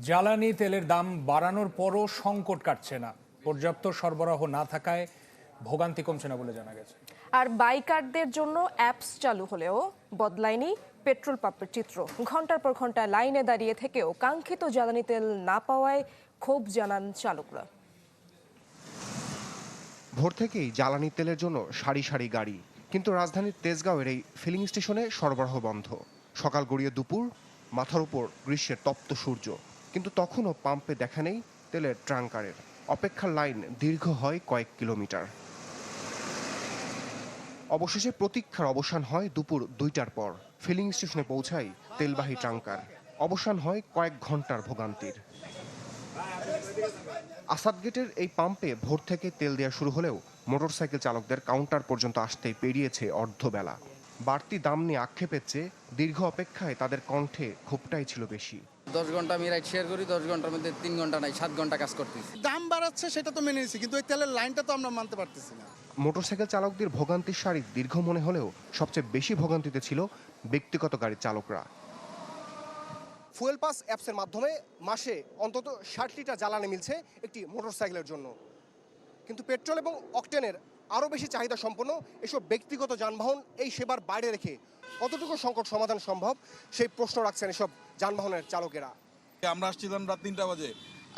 জ্বালানি তেলের দাম বাড়ানোর পরও সংকট কাটছে না। পর্যাপ্ত সরবরাহ না থাকায় ভোগান্তি কমছে না বলে জানা গেছে। আর বাইকারদের জন্য অ্যাপস চালু হলেও বদলায়নি পেট্রোল পাম্পের চিত্র। ঘন্টার পর ঘন্টা লাইনে দাঁড়িয়ে থেকেও কাঙ্ক্ষিত জ্বালানি তেল না পাওয়ায় ক্ষোভ জানান চালকরা। ভোর থেকেই জ্বালানি তেলের জন্য সারি সারি গাড়ি, কিন্তু রাজধানীর তেজগাঁওয়ের এই ফিলিং স্টেশনে সরবরাহ বন্ধ। সকাল গড়িয়ে দুপুর, মাথার উপর গ্রীষ্মের তপ্ত সূর্য, কিন্তু তখনও পাম্পে দেখা নেই তেলের ট্যাঙ্কারের। অপেক্ষার লাইন দীর্ঘ হয় কয়েক কিলোমিটার। অবশেষে প্রতীক্ষার অবসান হয় দুপুর 2টার পর। ফিলিং স্টেশনে পৌঁছায় তেলবাহী ট্যাঙ্কার। অবসান হয় কয়েক ঘন্টার ভোগান্তির। আসাদ গেটের এই পাম্পে ভোর থেকে তেল দেওয়া শুরু হলেও মোটরসাইকেল চালকদের কাউন্টার পর্যন্ত আসতেই পেরিয়েছে অর্ধবেলা। বাড়তি দাম নিয়ে আক্ষেপের চেয়ে দীর্ঘ অপেক্ষায় তাদের কণ্ঠে ক্ষোভটাই ছিল বেশি। 10 ঘন্টা আমি রাইড শেয়ার করি, 10 ঘন্টার মধ্যে 3 ঘন্টা নাই 7 ঘন্টা কাজ করতেছি। দাম বাড়াচ্ছে সেটা তো মেনে নিছি, কিন্তু ওই তেলের লাইনটা তো আমরা মানতে পারতেছি না। মোটরসাইকেল চালকদের ভোগান্তির সারি দীর্ঘ মনে হলেও সবচেয়ে বেশি ভোগান্তিতে ছিল ব্যক্তিগত গাড়ির চালকরা। ফুয়েল পাস অ্যাপসের মাধ্যমে মাসে অন্তত 60 লিটার জ্বালানি মিলছে একটি মোটরসাইকেলের জন্য, কিন্তু পেট্রোল এবং অকটেনের আরও বেশি চাহিদা সম্পন্ন এসব ব্যক্তিগত যানবাহন এই সেবার বাইরে রেখে কতটুকু সংকট সমাধান সম্ভব সেই প্রশ্ন রাখছেন এসব যানবাহনের চালকেরা। আমরা আসছিলাম রাত 3টা বাজে,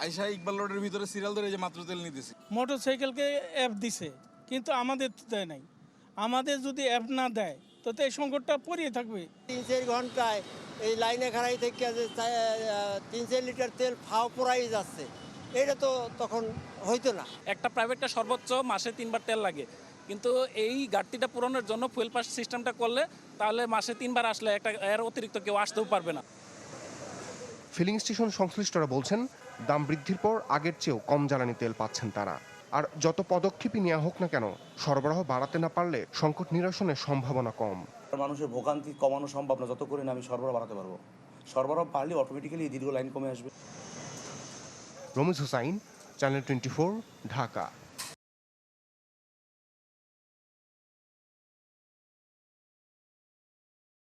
আইসা ইকবাল রোডের ভিতরে সিরিয়াল ধরে যে মাত্র তেল নিতেছি। মোটরসাইকেলকে অ্যাপ দিছে, কিন্তু আমাদের তো দেয় নাই। আমাদের যদি অ্যাপ না দেয় তো এই সংকটটা পড়িয়ে থাকবে। 3-4 ঘন্টায় এই লাইনে খাড়াই থেকে যে 3-4 লিটার তেল ফাও পড়াই যাচ্ছে, এটা তো তখন হইতো না। একটা প্রাইভেটটা সর্বোচ্চ মাসে 3বার তেল লাগে, কিন্তু এই ঘাটতিটা পূরণের জন্য ফুয়েল পাস সিস্টেমটা করলে তাহলে মাসে 3বার আসলে একটা এর অতিরিক্ত কেউ আসতেও পারবে না। ফিলিং স্টেশন সংশ্লিষ্টরা বলছেন দাম বৃদ্ধির পর আগের চেয়েও কম জ্বালানি তেল পাচ্ছেন তারা। আর যত পদক্ষেপই নেওয়া হোক না কেন, সরবরাহ বাড়াতে না পারলে সংকট নিরসনের সম্ভাবনা কম। মানুষের ভোগান্তি কমানো সম্ভব না যত করে না আমি সরবরাহ বাড়াতে পারবো। সরবরাহ বাড়লে অটোমেটিক্যালি দীর্ঘ লাইন কমে আসবে। রমিজ হুসাইন, চ্যানেল 24, ঢাকা।